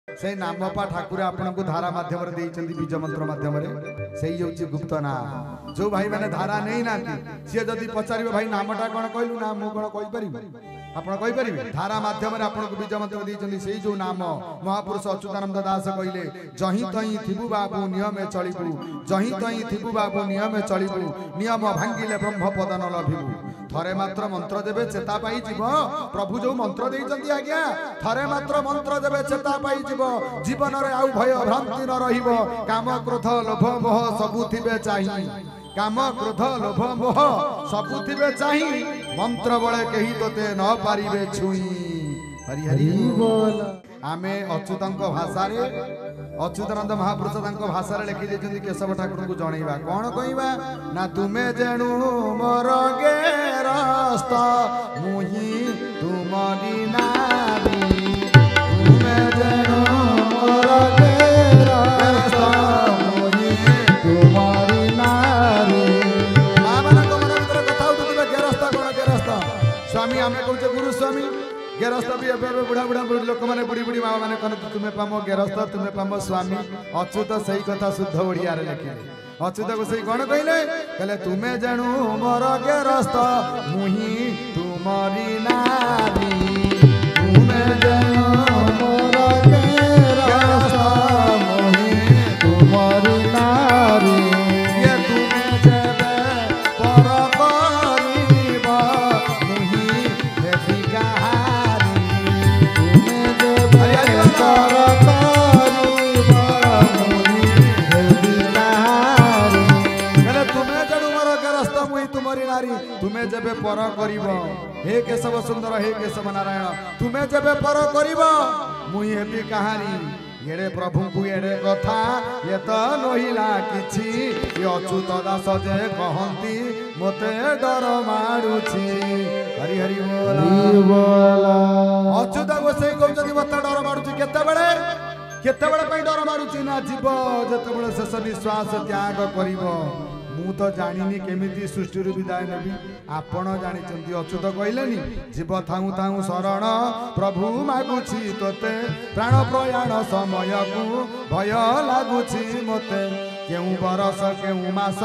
से नामपा ठाकुर आपन को धारा माध्यम बीज मंत्र माध्यम से गुप्त ना जो भाई मैंने धारा नहीं ना सी जदि पचार भाई नामटा कौन कहलु ना मु कौन कहीपर धारा माध्यम आपन को बीज मंत्र से जो नाम महापुरुष अच्युतानंद दास कहले जही तही थिबु बाबू नियमे चलिबु जही तही थिबु बाबू नियमे चलिबु नियम भांगिले ब्रह्म पद न लभिबु थरे मात्र मंत्र देवे चेता पाई जीव प्रभु जो मंत्र देइचंती आज्ञा थरे मात्र मंत्र देवे चेता पाई जीव जीवन रे आउ भय भ्रांति न रहिबो काम क्रोध लोभ मोह सबु थिबे चाहि काम क्रोध लोभ मोह सबु थिबे चाहि मंत्र बळे केही तोते न पारिबे छुई हरि हरि बोल आमे अच्युतंक भाषा रे अच्युतानंद महापुरुष तांको भाषा रे लिखि देछन्ती केशव ठाकुर को जणैबा कोन कहिबा ना तुमे जेणु मोर गेरस्त मुही तुमरी नारी तुमे जेणु मोर गेरस्त मुही तुमरी नारी मामन को मन भीतर कथा उठुबे गेरस्त कोन गेरस्त स्वामी आमे कहूचे गुरु स्वामी गेरस्त भी बुढ़ा बुढ़ा लोक मैंने बुढ़ी बुढ़ी माँ मैंने कहते तुम्हें पाम गेरस्त तुम्हें पाम स्वामी अच्युत सही कथा शुद्ध ओडिया लिखिले अच्युत को सही कौन कहले कहले तुम्हें जानू मोर गेरस्त मुही तुमरी नारी तुम्हें जानू मोर गेरस्त मुही तुमरी नारी ये तुम्हें जेबे पर करिबा मुही हेबी कहा तुम्हें जब पर करिब हे केशव सुंदर हे केशव नारायण तुम्हें जब पर करिब मुई हेबी कहानी एड़े प्रभु को एड़े कथा ये तो नहिला किछि ये अच्युत दास जे कहंती मते डर मारुछि हरि हरि बोल अच्युत गोसाई कहउछथि मते डर मारुछि केतेबेले पई डर मारुछि ना जीव जतेबेले शेष निश्वास त्याग करिवो मु तो जानिनी केमिति सृष्टि विदाय नेबी आपण जानिचंती अच्युत कहलेनी जीव थाऊ थाऊ शरण प्रभु मागुछि तोते प्राण प्रयाण समय को भय लागुछि मते केउ बरस केउ मास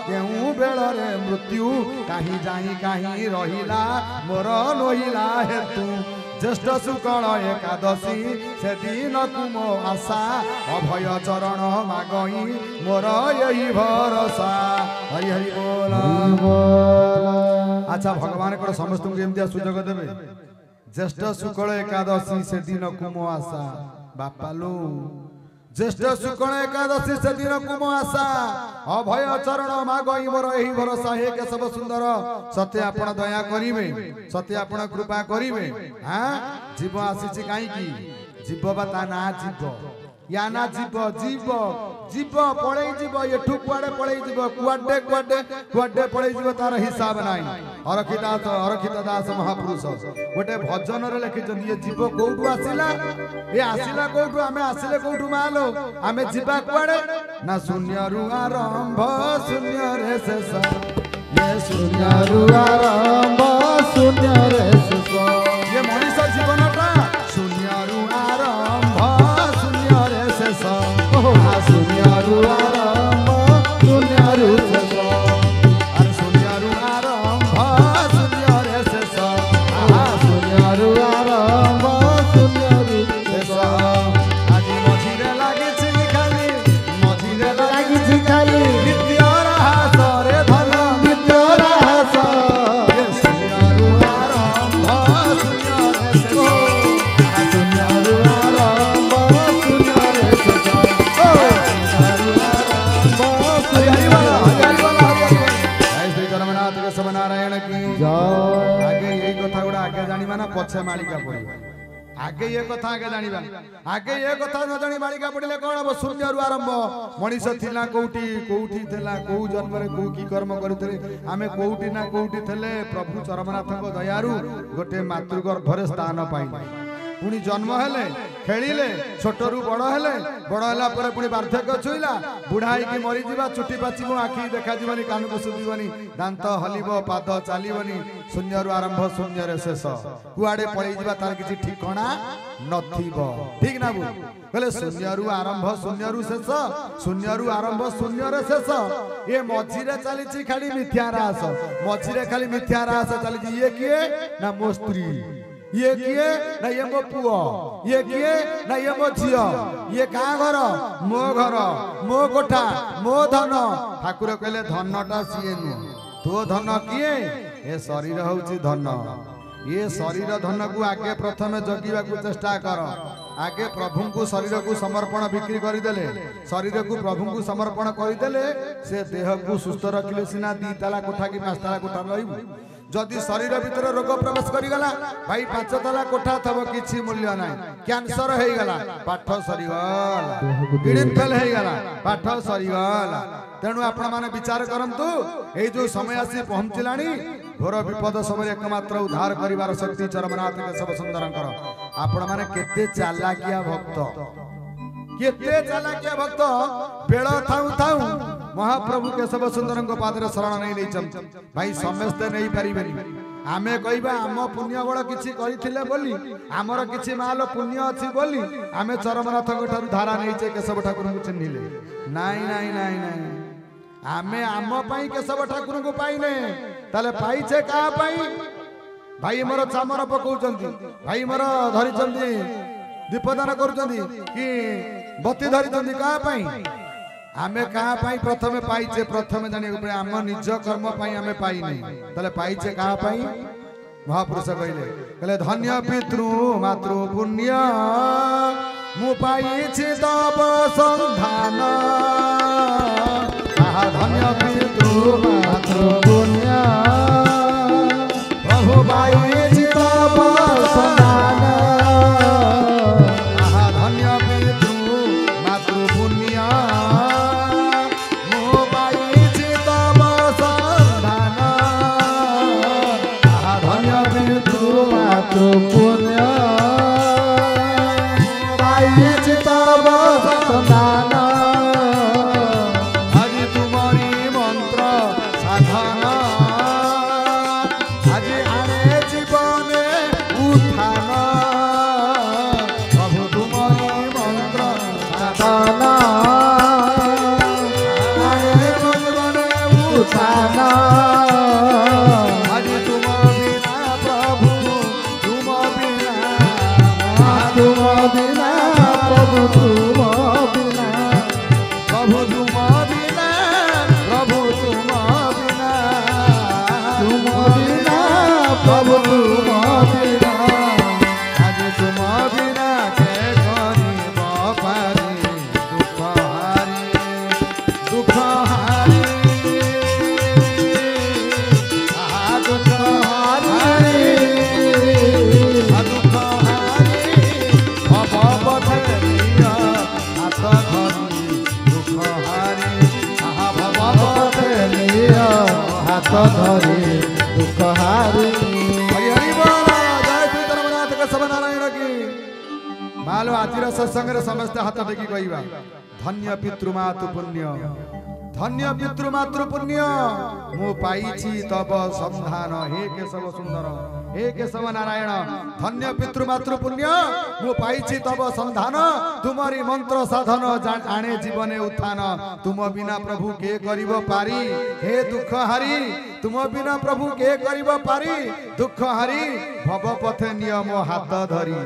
केउ बेलरे मृत्यु काही जाई काही रहिला मोर नहिला हेतु ज्येष्ठ शुक्ल एकादशी से दिन कुमो आशा अभय चरण मागई मोर यही भरोसा हरि हरि बोल अच्छा भगवान को समस्त को एमतिया सुजोग देबे ज्येष्ठ शुक्ल एकादशी से दिन कुमो आशा बापालू ज्येष्ठ शुक्ल एकादशी से दिन कुमो आशा अभय चरण मागई मोर एही भरोसा हे केशव सुंदर सत्य आपण दया करिवे सत्य आपण कृपा करिवे हां जीव आसीछि काई की जीव बा ता ना जीव या ना जीव जीव जीव पळै जीव एठु कुआडे पळै जीव कुआडे कुआडे कुआडे पळै जीव तार हिसाब नाही अरखित दास महापुरुष गोटे भजन रे लिखिछन ये जीव कोठु आसिला ए आसिला कोठु आमे आसिले कोठु मालो आमे जीवा कुआडे ना शून्य रु आरंभ शून्य रे शेष ये शून्य रु आरंभ शून्य रे शेष ये मनीष जीवनटा शून्य रु आरंभ शून्य रे शेष शून्य रु आरंभ शून्य रु शेष अरे शून्य रु आरंभ शून्य रे शेष शून्य रु आरंभ शून्य रु शेष आज मझिरे लागिछि खाली नित्य रहस रे धन नित्य रहस शून्य रु आरंभ शून्य रे शेष शून्य रु आरंभ शून्य रे शेष नारायण की आगे यही कथा गुड़ा आगे जानिबा ना पछे मालिका पड़िबा आगे ये कथा आगे जानिबा आगे ये कथा न जानि मालिका पड़िले कोन अब शून्य रु आरंभ मनीष थिला कोठी थिला को जन्म रे को की कर्म करथले आमे कोठी ना कोठी थले प्रभु चरमनाथ को दयारु गोटे मातृ गर्भ रे स्थान पाई पुणी जन्म हेले खेलिले छोटरू बड़ हेले बड़ होला पर पुणी वार्धक्य छुईला बुढ़ा होइकी मरी जीवा चुटी पाचिबो आखि देखा जीवनी कान को सुबिबनी दांत हलिबो पाद चालिबनी शून्य रु आरंभ शून्य रे शेष कुआडे पळै जीवा तार किछि ठिकाना नथिबो ठीक ना बु कहले शून्य रु आरंभ शून्य रु शेष शून्य रु आरंभ शून्य रे शेष ये मझिरे चलीछि खाली मिथ्या रास मझिरे खाली मिथ्या रास चलीछि ये किए ना मो स्त्री ये किए ना ये मो पुओ ये किए ना ये मो झियो ये का घर मो कोठा मो धन ठाकुर कहले धनटा सिए नु तो धन किए ए शरीर होउची धन ये शरीर धन को आगे प्रथमे जगिबा को चेष्टा कर आगे प्रभु को शरीर को समर्पण बिक्री करदेले शरीर को प्रभु को समर्पण करदेले से देह को सुस्थ रखिले सिना दी ताला कोठा की पांच ताला कोठा रहिबो जदि शरीर भीतर रोग प्रवेश करिगला भाई पांच ताला कोठा थब किछि मूल्य नाही कैंसर हे गला पाठ सरीगला किडनी फेल हे गला पाठ सरीगला तेणु आपण माने विचार करंतु ए जो समय आसी पहुंचलानी घोर विपद समय एकमात्र उद्धार करिवार शक्ति चरमनाथ केशव सुंदरंकर आपण माने केते चालाकिया भक्त केते चालाकिया भक्त बेळ थाउ थाउ महाप्रभु केशव सुंदरंक पादरे शरण नहीं लेचम भाई समस्ते नहीं परिबेनी आमे कहबा आम पुण्य बळ किछि करिथिले बोली हमर किछि माल पुण्य अछि बोली आमे चरमनाथ ठारू धारा नैचे केशव ठाकुर को चिन्हिले नाई नाई नाई नाई आमे आम पई केशव ठाकुर को पाइने ताले पाइछे का पई भाई मोर चामर पकौचंती भाई मोर धरिचंती दीपदान करूचंती कि बत्ती धरिचंती का पई आमे कहा पाई प्रथमे पाइचे प्रथमे जाने ऊपर आम निज कर्म पाई आमे पाई नहीं तले पाइचे कहा पाई महापुरुष कहले धन्य पितृ मातृ पुण्य मु पाइछि तब संधान आहा धन्य पितृ मातृ पुण्य प्रभु पाइछि तब संधान आहा धन्य पितृ मातृ पुण्य पुण्य पाइछि तब संधान आज तुम्हारी मंत्र साधन आज आने जीवने उत्थान प्रभु तुम्हारी मंत्र साधन आने जीवने उत्थान धरे दुख हारी हरि बोल जय श्री धर्मनाथ केशव नारायण की मालो आजिर सत्संग रे समस्त हाथ टेकी कहबा धन्य पितृमातृ पुण्य धन्य पितृमातृ पुण्य मु पाइछि तब संधान हे केशव सुंदर हे केशव नारायण धन्य पितृमातृ पुण्य मु पाइछि तब संधान तुम्हारी मंत्र साधन आणे जीवने उत्थान तुम बिना प्रभु के करिवो पारी हे दुख हारी तुम बिना प्रभु के करिवो पारी दुख हारी भव पथे नियम हाथ धरी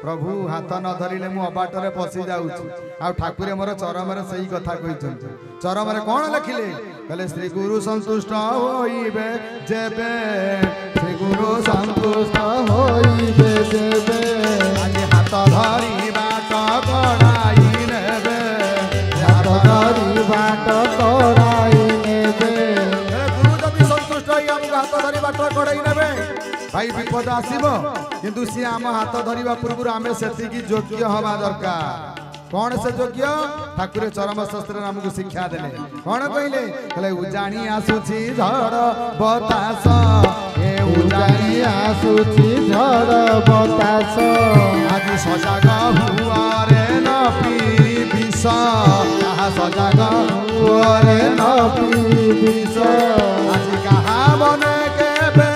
प्रभु हाथ न धरिले मु अबाटरे पसी जाउछि आ ठाकुरे मोर चरमरे सही कथा कहिछन्ति चरमरे कोन लिखिले कहले श्री गुरु संतुष्ट होइबे जेबे श्री गुरु संतुष्ट होइबे जेबे आज हाथ धरि बाट कढाई नेबे हाथ धरि बाट कढाई नेबे गुरु जदि संतुष्ट होई हम हाथ धरि बाट कढाई नेबे भाई विपद आसीबो किंतु सी आम हाथ धरिबा पूर्व आमे सेतिकी योग्य हवा दरकार कौन से योग्य ठाकुर चरम शास्त्र हमको शिक्षा देले कौन कहले कहले उजाणी आसुची झड़ बतास ए उजाणी आसुची झड़ बतास আজি সজাগ হুয়ারে নপি বিষ কাহা সজাগ হুয়ারে নপি বিষ আজি কাহা মনে কেবে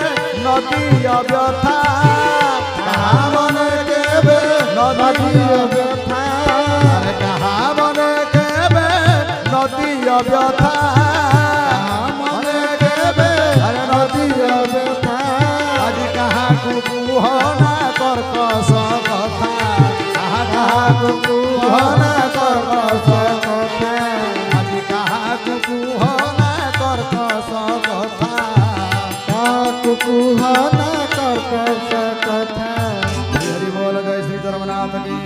নদী অব্যথা কাহা মনে কেবে নদী অব্যথা কাহা মনে কেবে নদী অব্যথা মনে কেবে নদী অব্যথা আজি কাহাকু কুহনা কর্কশ কথা কাহাকু কুহনা কর্কশ কথা আজি কাহাকু কুহনা কর্কশ কথা কাহাকু কুহনা কর্কশ কথা। হরি বল জয় শ্রী জগন্নাথ কি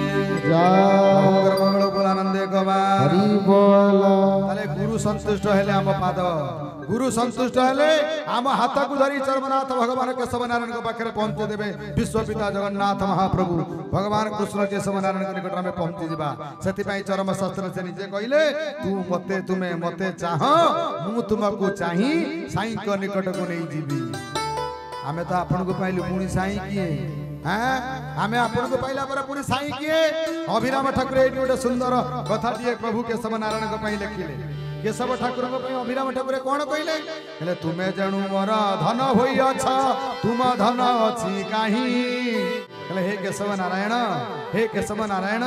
জয় মঙ্গল বল আনন্দে গোপাল হরি বল। তাহলে গুরু সন্তুষ্ট হেলে আম পাদ गुरु संतुष्ट हेले आम हाथ को धरी चरमनाथ भगवान केशव नारायण के पाखे पहुंचे देवे विश्वपिता जगन्नाथ महाप्रभु भगवान कृष्ण केशव नारायण के निकट में पहुंची जावा से चरम शास्त्र से निजे कहले तू मते तुमे मते चाह मु तुमको चाही साई को निकट को नहीं जीवी आमे तो आपन को पाइलु पुणी साई किए हां आमे आपन को पाइला पर पुणी साई किए अभिराम ठाकुर एटी गोटे सुंदर कथा दिए प्रभु केशव नारायण को पाई लिखिले केशव ठाकुर अभिराम ठाकुर कौन कहले तुमे जणु मोर धन होई अछ तुम धन अछि काहि हे केशव नारायण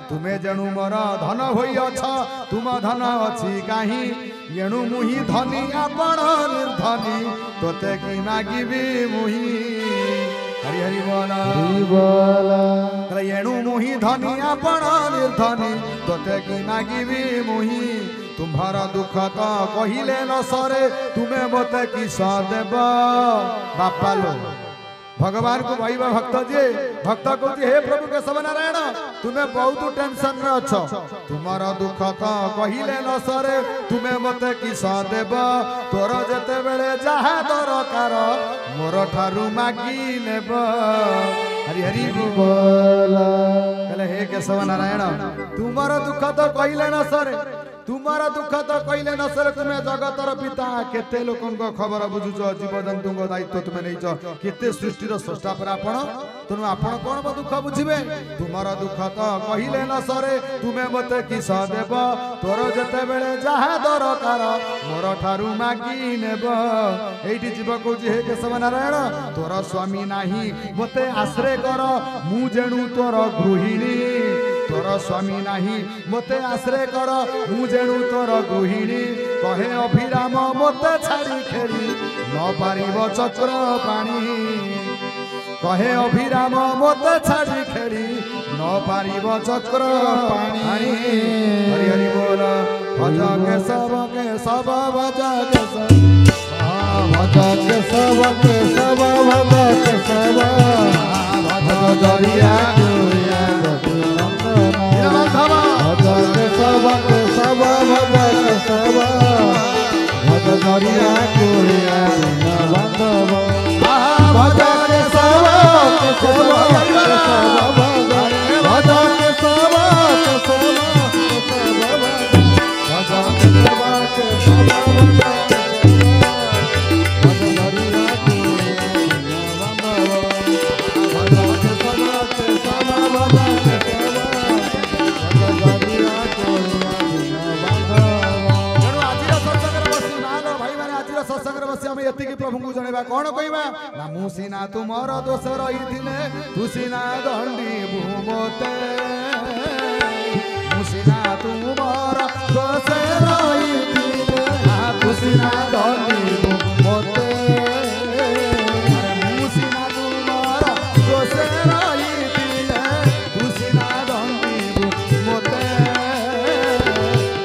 तुमे जणु मोर धन होई अछ तुम धन अछि काहि एणु मुहि धनी आपण निर्धनी तोते कि मागिबी मुहि हरि हरि बोल एणु मुहि धनी आपण निर्धनी तोते कि मागिबी मुहि तुम्हारा दुख तो कहिले न सरे तुमे मते किस देव बापा लो भगवान को भाईबा भक्त जे भक्त कहती हे प्रभु केशव नारायण तुमे बहुत टेंशन रे अछ तुम्हारा दुख तो कहिले न सरे तुमे मते किस देव तोर जते बेले जहा दरकार मोर ठारू मागी नेब हरि हरि बोल कहले हे केशव नारायण तुम्हारा दुख तो कहिले न सरे तुम्हारा दुख तो कहले न सरे तुम्हें जगतर पिता केते लोकन को खबर बुझुछ जीव जंतु को दायित्व तुम्हें नैछ केते सृष्टि रो स्रष्टा पर आपण तनु आपण कोन दुख बुझिबे तुम्हारा दुख तो कहले न सरे तुम्हें मते किस देव तोर जते बेले जहा दरकार मोर ठारू मागी नेब एठी जीव कहूची हे केशव नारायण तोर स्वामी नाही मते आश्रय कर मु जेणु तोर गृहिणी तोर स्वामी नाही मते आश्रय कर मु जेणु तोर गृहिणी कहे अभिराम मते छाड़ी खेली न पारिब चक्र पाणी कहे अभिराम मते छाड़ी खेली न पारिब चक्र पाणी हरि हरि बोल भज केशव केशव भज केशव भज केशव केशव भज केशव भज दरिया केशव केशव भज केशव भज दरिया कुरिया बांधव भज केशव केशव केशव भज केशव केशव भज केशव प्रभु को जणेबा कौन कहबा ना मुसीना तुमर दोष रही तू सीना दंडी भूमते मुसीना तुमर दोष रही तू सीना दंडी भूमते मुसीना तुमर दोष रही तू सीना दंडी भूमते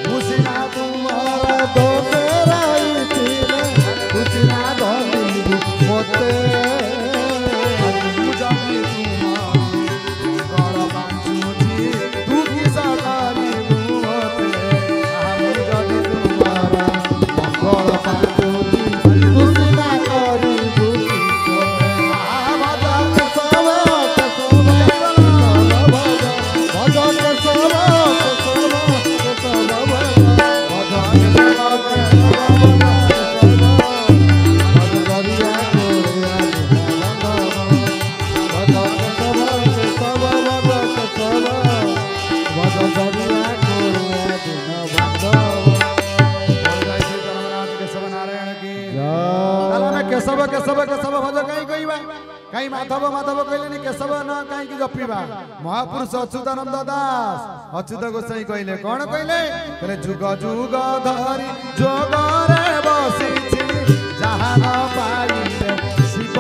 मुसीना तुमर दोष मोते हरिबाबा माधव कहले केशव न कहीं जपिबा महापुरुष अच्युतानंद दास अच्युत गोसाई कहले कौन कहले जुग जुग धरी जोगरे बसिछि जहान पाइले शिव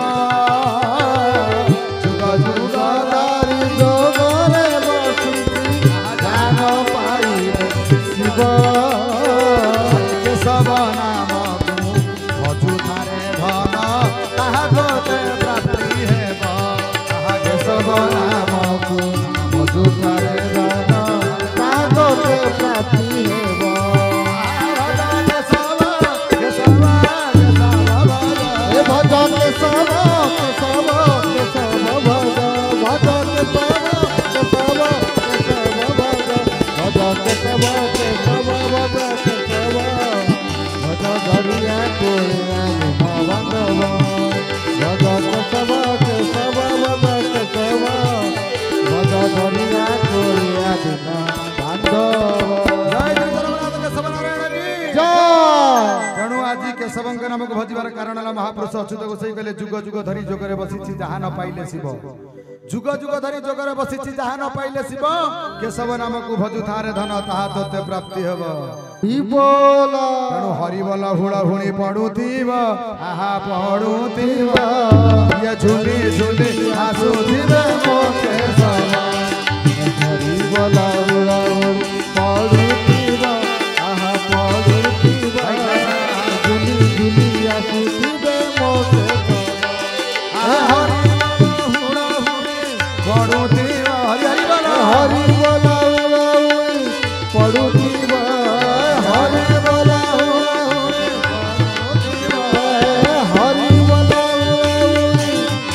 जुग जुग धरी जोगरे बसिछि जहान पाइले शिव केशव नाम अच्युतारे धन ताहा गोते प्राप्ति हेब केशव नाम अच्युतारे धन ताहा गोते प्राप्ति हेब भजन केशव केशव केशव भज भजन केशव केशव केशव भज भजन केशव केशव भज केशव भज धरिया कोया बांधव भज केशव केशव भज केशव भज धरिया कोया बांधव तेणु आज केशव नाम को भजबार कारण महापुरुष अच्युत गोसाई कहले जुग जुग धरी जोगरे बसिछि जहा न पाइले शिव जुग जुग धरी जोगरे बसिछि जहा न पाइले शिव केशव नाम को भजु थारे धन ताहा तोते प्राप्ति हेब तेणु हरि बोल हुड़ा हुणी पड़ुथिब आहा पड़ुथिब ये झुली झुली आसुथिबे मो केशव हरि बोल हुड़ा हुणी पड़ुथिब आहा पड़ुथिब झुली झुली आसुथिबे मो केशव हरि हुड़ा हुणी पड़ुथिब हरि बोल हरि बोल हुड़ा हुणी पड़ुथिब हरि बोल हुड़ा हुणी हरि बोल हुड़ा हुणी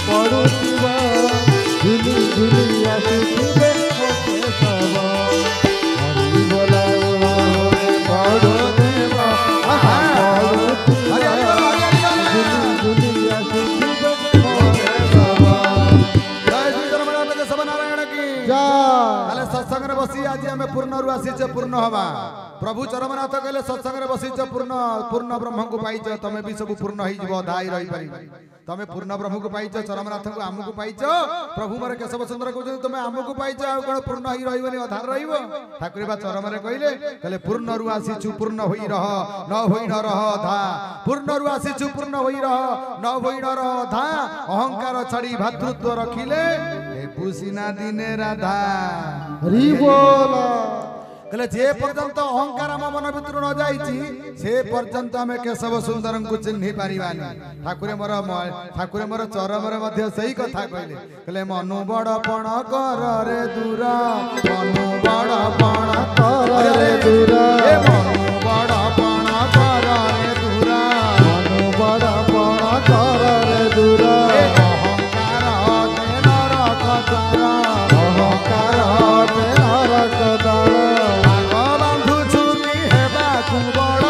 पड़ुथिब झुली झुली आसुथिबे मो केशव हरि बोल हुड़ा हुणी पड़ुथिब आहा पड़ुथिब झुली झुली आसुथिबे मो केशव जय श्री धर्मनाथ केशव नारायण की जय सत्संग बसी आज आम पूर्ण रु आसीचे पूर्ण हवा प्रभु चरमनाथ कहले सत्संग बसीच पूर्ण पूर्ण ब्रह्म को पाइच तमे भी सब पूर्ण हो दाई रही पारि तमे पूर्ण ब्रह्म को पाइच चरमनाथ को आमको पाइच प्रभु मोर केशव सुंदर कहते तुम आमको पाइच आ कौन पूर्ण हो रही अधार रहा ठाकुर बा चरम कहले पूर्ण रु आसीचु पूर्ण होई रह न होई न रह धा पूर्ण रु आसीचु पूर्ण होई रह न होई न रह धा अहंकार छाड़ी भातृत्व रखिले पुसिना दिने राधा हरि बोल कहले जे पर्यंत अहंकार आम मन भितर न जाइछि से पर्यंत आमे केशव सुंदर को चिन्हि पारिबानी ठाकुर मोर चरम रे मध्य सही कथा कहले कहले मनु बड़पण कर रे दूर मनु बड़पण कर रे दूर ए मनु बड़पण कर रे दूर मनु बड़पण कर रे दूर अहंकार नरक द्वार अहंकार नरक द्वार बंधु चुकी हेबाकु बड़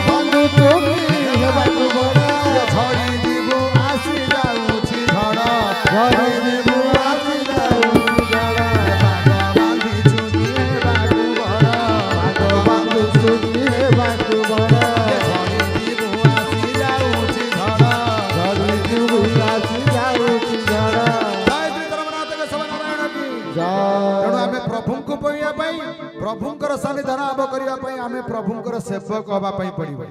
बंधु चुकी हेबाकु बड़ झड़ी जीवु आसी जाउछि झड़ झड़ी जीवु आसी जाउछि झड़ बांधी चुकी हेबाकु बड़ बंधु चुकी हेबाकु बड़ झड़ी जीवु आसी जाउछि झड़ झड़ी जीवु आसी जाउछि झड़ जय श्री धर्मनाथ केशव नारायण की तेणु आमे प्रभुଙ୍କୁ पाइबा पई प्रभुଙ୍କର सानिध्य लाभ करिया पई आमे प्रभुଙ୍କର सेवक होबा पई पड़िबो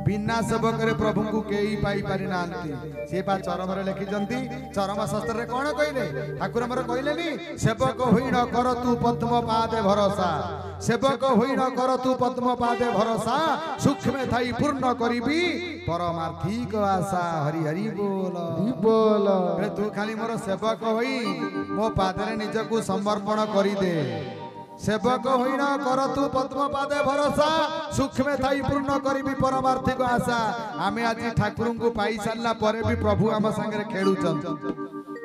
बिना सेवक रे प्रभुଙ୍କୁ केई पाई पारि नांती से बा चरम रे लिखि जंती चरम शास्त्र रे कोन कइले ठाकुर हमर कइलेनी सेवक होई न कर तू पद्म पादे भरोसा सेवक होई न कर तू पद्म पादे भरोसा सुख में थाई पूर्ण करिबी परमार्थिक आशा हरि हरि बोल रे तू खाली मोर सेवक होई मो पादरे निजको समर्पण करि दे सेवक होई न कर तू पद्म पादे भरोसा सुख में थाई पूर्ण करिबी परमार्थिक आशा आमे आज ठाकुर को पाई सारला परे भी प्रभु आम संगे खेलुचन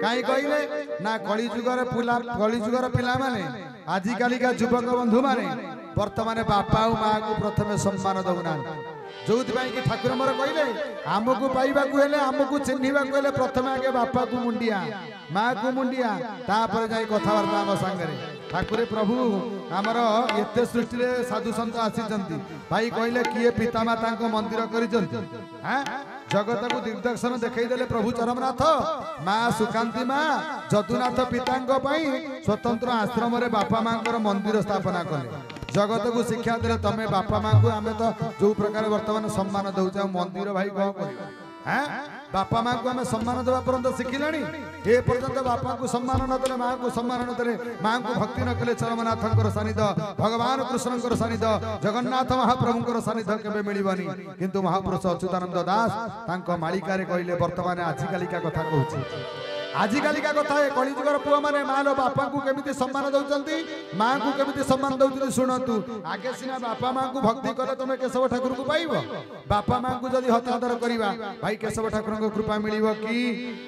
काई कहले ना कली जुगर पिला माने आजि कालिका युवक बंधु माने वर्तमान बापा और माँ को प्रथम सम्मान दउना जो कि ठाकुर मोर कहले आमको पाइबाकू हेले आमको चिन्हिबाकू हेले प्रथम आगे बापा को मुंडिया माँ को मुंडिया तापर जाई कथावार्ता आम संगे ठाकुर प्रभु आमर एत सृष्टि साधु सत आसी भाई कहले किए पितामाता मंदिर कर जगत को दिग्दर्शन देखईदे प्रभु चरमनाथ माँ सुकांती माँ जदुनाथ पिता स्वतंत्र आश्रम बापा माँ मंदिर स्थापना कले जगत को शिक्षा दे तमें बापा माँ को आम तो जो प्रकार बर्तमान सम्मान दौचे मंदिर भाई कौन कर बापा माँ को आम सम्मान देवा पर्यंत शिखिला ए पर्यंत बापा को सम्मान नदे माँ को सम्मान नदे माँ को भक्ति न कले चरमनाथ सानिध्य भगवान कृष्ण सानिध्य जगन्नाथ महाप्रभु सानिध्य केबे मिलबनी किंतु महापुरुष अच्युतानंद दास मालिकार कहले वर्तमान आजिकालिका कथा कहूँ आजिकालिका कथा है कलिजुगर पुआ माने माँ लो बापा को केमिति सम्मान दउचंती माँ को केमिति सम्मान दउचंती शुणतु आगे सिना बापा माँ को भक्ति कले तुम केशव ठाकुर को पाइबो बापा माँ को जदि हतादर करिबा भाई केशव ठाकुर को कृपा मिलिबो कि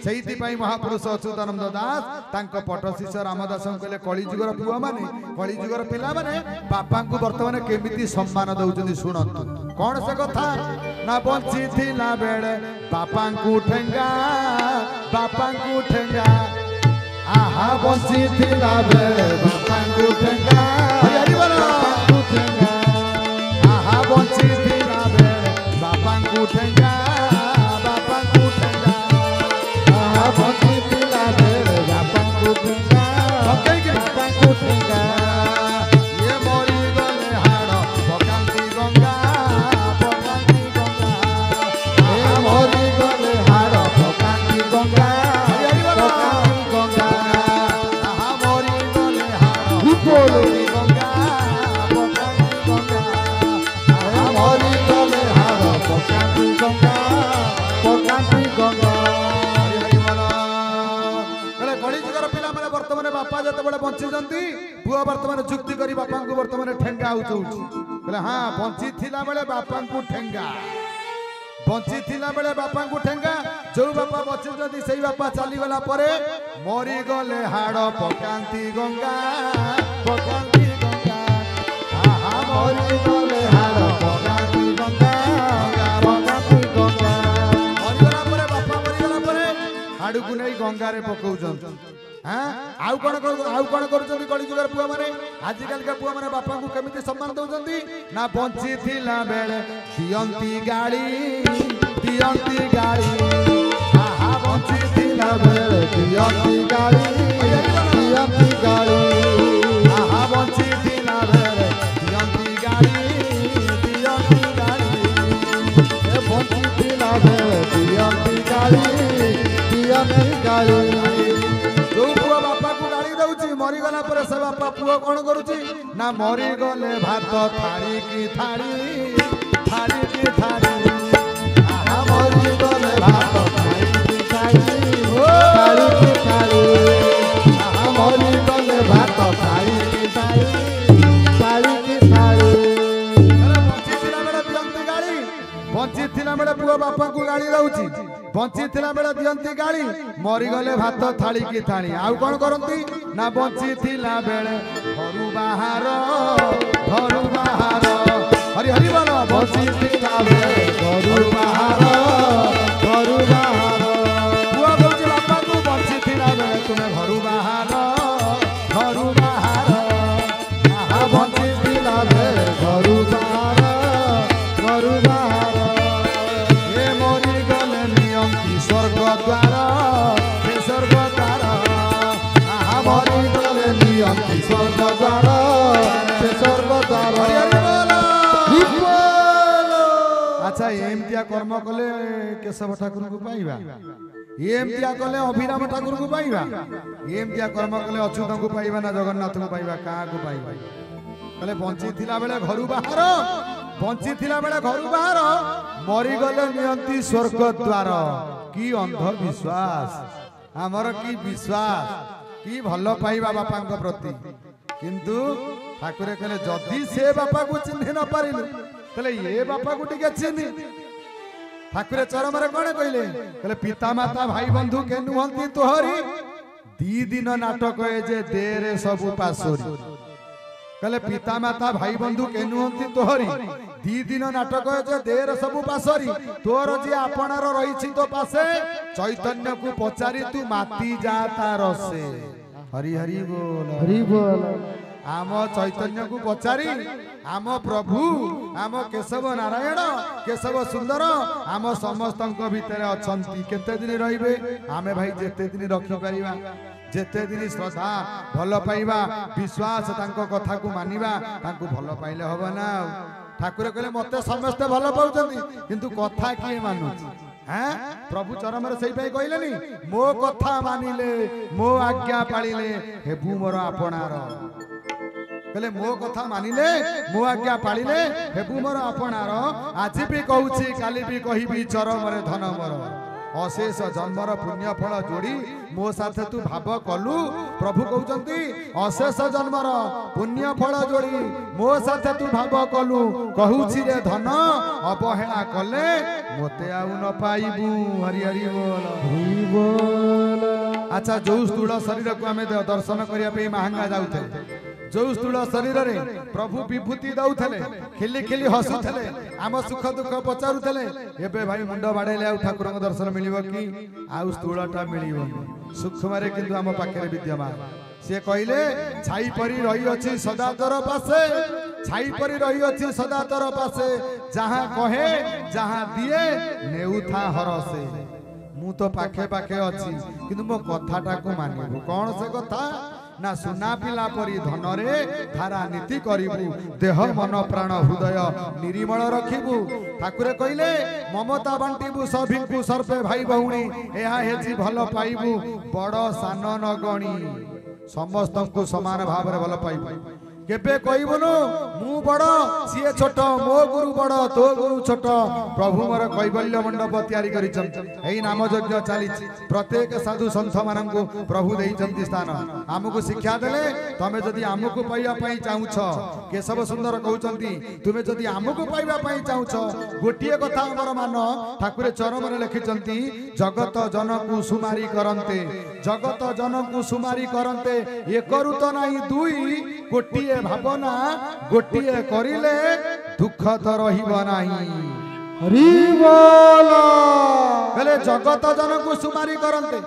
सेहिति पई महापुरुष अच्युतानंद दास तांको पट शिष्य रामदास कहले कलिजुगर पुआ माने कलिजुगर पिला माने बापा को वर्तमान केमिति सम्मान दउचंती शुणतु कौन से कथा ना बंची थिला बेले बापा को ठेंगा बापा को ठेंगा आहा बंची थिला बेले बापा को ठेंगा आहा बंची थिला बेले बापा को ठेंगा बापा को ठेंगा आहा बंची थिला बेले बापा को ठेंगा बापा को ठेंगा ये मोरी गले हाड़ पकांती गंगा पकांती गंगा ये मोरी गले हाड़ पकांती गंगा बापा जत बड़े बंची पुआ बर्तमान चुक्ति करी बापा को बर्तमान ठेंगा बोले हाँ बंची थिला बेले बापा को ठेंगा बंची थिला बेले बापा को ठेंगा जो बापा बची से बापा चली गला परे मरी गले हाड़ पकांती गंगा पकांती गंगा आहा मरी गले हाड़ पकांती गंगा पकांती गंगा मरी गला परे बापा मरी गला परे हाड़ को नहीं गंगा रे पकाउछन आउ कौन कर कलिजुगर पुआ माने आजिकल का पुआ माने बापा को केमिति सम्मान दउचंती ना बंची थिला बेले दियंती गाड़ी आहा बंची थिला बेले दियंती गाड़ी आहा बंची थिला बेले दियंती गाड़ी ए बंची थिला बेले दियंती गाड़ी मरी गला पर से बापा पुओ कौन करुची ना मरी गले भात थाली की थाली थाली की थाली आहा मरी गले भात थाली की थाली थाली की थाली आहा मरी गले भात थाली की थाली थाली की थाली अरे बंची थिला बेले दियंती गाड़ी बंची थिला बेले पुओ बापा को गाड़ी दउची बंची थिला बेले दियंती गाड़ी मरी गले भात थाली की थाली आउ कौन करंती ना बंची थिला बेले घरू बाहर हरि हरि बोल बंची थिला बेले घरू बाहर पुआ बोलची बापा को बंची थिला बेले तुमे घरू बाहर आहा बंची थिला बेले घरू बाहर ये मोरी गले नियंती स्वर्ग द्वार हे स्वर्ग द्वार आहा मोरी गले नियंती स्वर्ग द्वार हे स्वर्ग द्वार अच्छा एमतिया कर्म कले केशव ठाकुर को पाइबा एमतिया कले अभिराम ठाकुर को पाइबा एमतिया कर्म कले अच्युत को पाइबा ना जगन्नाथ को पाइबा का को पाइबा कले बंची थिला बेले घरू बाहर बंची थिला बेले घरू बाहर मरी गले नियंती स्वर्ग द्वार की अंधविश्वास आमर की विश्वास की भल पाइबा बापा प्रति किंतु ठाकुर कहले जदि से बापा को चिन्ह न पारिलु तले ये बापा को टिके चिन्ह ठाकुर चरम रे कोन कहले पिता माता भाई बंधु के नुहंती तोहरी दी दिन नाटक है जे देरे सबु पासोरी कहले पिता माता भाई बंधु के नुहंती तोहरी दी दिन नाटक है जे देर सबु पासोरी तोर जे आपनार रहिछि तो पासे चैतन्य को पचारि तू माती जा तार से हरि हरि बोल हरि बोल आम चैतन्य को पचारि आम प्रभु आम केशव नारायण केशव सुंदर आम समस्त भितर अच्छा केते दिन रहिबे आमे भाई जेते दिन रखि परिबा जेते दिन श्रद्धा भल पाइबा विश्वास तांको कथा को मानिबा तांको भल पाइले हबो ना ठाकुर कहले मते समस्त भल पाउछन्ती किंतु कथा किए मानुछि हाँ प्रभु चरम से कहलेनी मो कथा मानिले मो आज्ञा पालिले हेबु मोर आपणार कहले मो कथा मानिले मो आज्ञा पालिले हेबु मोर आपणार आज भी कहूछि काली भी कहिबी चरम रे धन मोर अशेष जन्मर पुण्य फल जोड़ी मो साथे तू भाव कलु प्रभु कहउचंती अशेष जन्मर पुण्य फल जोड़ी मो साथे तू भाव कलु कहूछि रे धन अवहेला कले मोते आउ न पाइबू हरि हरि बोल अच्छा जो स्थूल शरीर को आमे दर्शन करिया पे महंगा जाउथे जो स्थूल शरीर रे प्रभु विभूति दउथले खिली खिली हसुथले आम सुख दुख पचारुथले एबे भाई मुंड बाडेले आ ठाकुर को दर्शन मिलिबो कि आ स्थूलटा मिलिबो सूक्ष्म रे किंतु आम पाखे विद्यमान से कहले छाई परी रही अछि सदा तोर पासे छाई परी रही अछि सदा तोर पासे जहां कहे जहां दिए नेउथा हरसे मु तो पाखे पाखे अछि किंतु मो कथाटा को मानिबो कोन से कथा ना सुना पिला परी धन रे धारा नीति करिबू देह मन प्राण हृदय निर्मल रखिबू ठाकुर कहले ममता बांटिबू सभिंकु सर्पे भाई भौणी एहा हेछि भल पाइबू बड़ सान न गणी समस्त को समान भाव रे भल पाइबू केबे कहबनु मु बड़ सिए छोट मो गुरु बड़ तो गुरु छोट प्रभु मोर कैवल्य मंडप तैयारी करिछन एई नाम यज्ञ चाली प्रत्येक साधु संत माननकु प्रभु देइछन्ति स्थान हमकु शिक्षा देले तमे जदि हमकु पाइबा पई चाहुछ केशव सुंदर कहउछन्ति तुमे जदि हमकु पाइबा पई चाहुछ गोटिए कथा हमर मान ठाकुर चरम रे लिखिछन्ति जगत जनकु सुमारी करन्ते जगत जनकु सुमारी करन्ते एकरु त नाही दुई गोटिए भावना गोटिए करिले दुख तो रहिबो नाही हरि बोल कहले जगत जनकु सुमारी करन्ते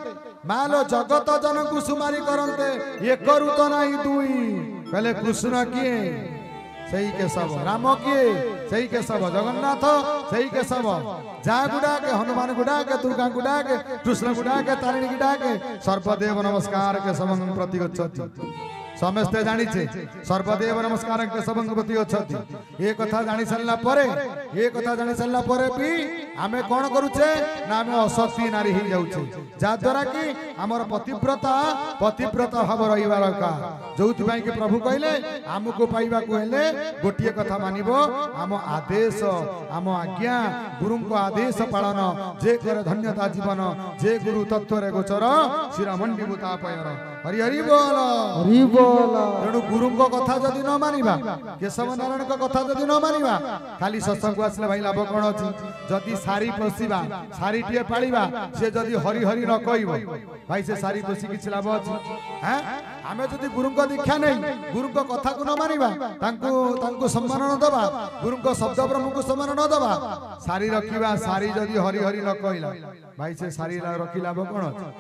मालो जगत जनकु सुमारी करन्ते एकरु तो नाही दुई कहले कृष्ण किए सही केशव राम किए सही केशव जगन्नाथ सही केशव जा गुडा के हनुमान गुडा के दुर्गा गुडा के कृष्ण गुडा के तारिणी गुडा के सर्वदेव नमस्कार के समं प्रति गच्छति समस्ते जानिछे सर्वदेव नमस्कार के सबंग प्रति अछति ए कथा जानि सल्ला परे भी आमे कोन करूछे ना आमे असती नारी ही जाउछे जा द्वारा कि हमर पतिव्रता भाव रहिबार का जोति भाई के प्रभु कहले हमको पाइबा को हेले गोटिए कथा मानिबो हम आदेश हम आज्ञा गुरु को आदेश पालन जे करे धन्यता जीवन जे गुरु तत्व रे गोचर शिरोमणि बुता पयर हरि हरि बोल तेणु गुरु को कथा जदि न मानिबा केशव नारायण को कथा जदि न मानिबा खाली सत्संग को आसले भाई लाभ कोन अछि जदि सारी पोसीबा सारी टिए पालिबा से जदि हरि हरि न कहइबो भाई से सारी पोसी किछ लाभ अछि हैं हमें जदि गुरु को दीक्षा नहीं गुरु को कथा को न मानिबा तांको सम्मान न दबा गुरु को शब्द ब्रह्म को सम्मान न दबा सारी रखिबा सारी जदि हरि हरि न कहइला भाई से सारी रखि लाभ कोन अछि।